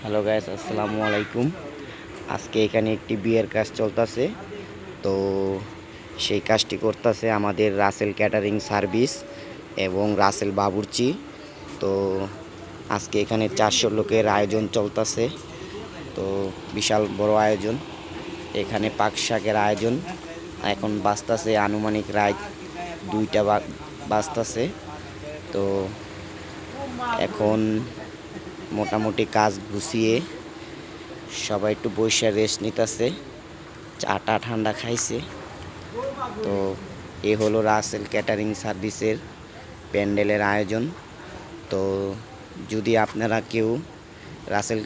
Hello guys, আসসালামু আলাইকুম। আজকে এখানে একটি বিয়ের কাজ চলতেছে। তো সেই কাজটি করতেছে আমাদের রাসেল ক্যাটারিং সার্ভিস এবং রাসেল বাবুর্চি। তো আজকে এখানে 400 লোকের আয়োজন চলতেছে। তো বিশাল বড় আয়োজন। এখানে পাক শাকের আয়োজন। এখন বাজতাছে আনুমানিক রাত 2টা বাজতাছে। তো এখন মোটামুটি কাজ গুছিয়ে সবাই একটু বসে রেস্ট নিতেছে, চাটা ঠান্ডা খাইছে। তো এ হলো রাসেল ক্যাটারিং সার্ভিসের প্যান্ডেলের আয়োজন। তো যদি আপনারা কেউ রাসেল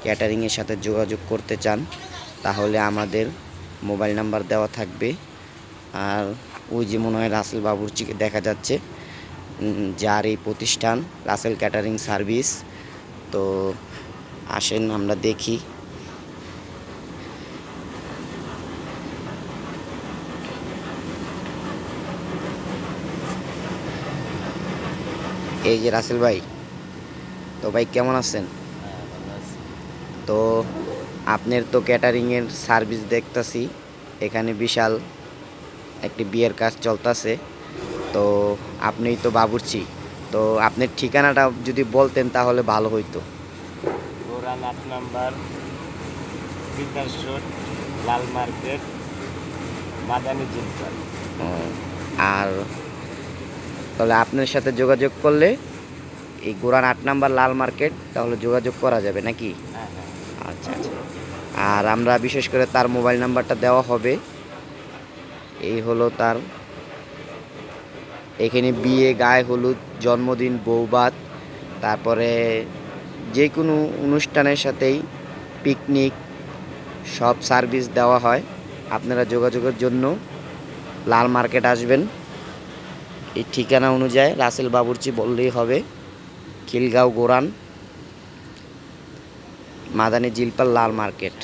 ক্যাটারিংয়ের সাথে যোগাযোগ করতে চান তাহলে আমাদের মোবাইল নাম্বার দেওয়া থাকবে। আর ওই যে মনে হয় রাসেল বাবুর্চিকে দেখা যাচ্ছে, যার এই প্রতিষ্ঠান রাসেল ক্যাটারিং সার্ভিস। তো আসেন আমরা দেখি। এই যে রাসেল ভাই, তো ভাই কেমন আছেন? তো আপনার তো ক্যাটারিংয়ের সার্ভিস দেখতাছি, এখানে বিশাল একটি বিয়ের কাজ চলতেছে। তো আপনিই তো বাবুর্চি, তো আপনার ঠিকানাটা যদি বলতেন তাহলে ভালো হইতো। গোরান 8 নাম্বার, বিদ্যাসর, লাল মার্কেট, মাদানী জিলপাল। আর তাহলে আপনার সাথে যোগাযোগ করলে এই গোরান 8 নাম্বার লাল মার্কেট তাহলে যোগাযোগ করা যাবে নাকি? হ্যাঁ হ্যাঁ। আচ্ছা আচ্ছা। আর আমরা বিশেষ করে তার মোবাইল নাম্বারটা দেওয়া হবে। এই হলো তার। এখানে বিয়ে, গায়ে হলুদ, জন্মদিন, বৌভাত, তারপরে যে কোনো অনুষ্ঠানের সাথেই পিকনিক সব সার্ভিস দেওয়া হয়। আপনারা যোগাযোগের জন্য লাল মার্কেট আসবেন। এই ঠিকানা অনুযায়ী রাসেল বাবুর্চি বললেই হবে। খিলগাঁও গোরান, মাদানী জিলপাল, লাল মার্কেট।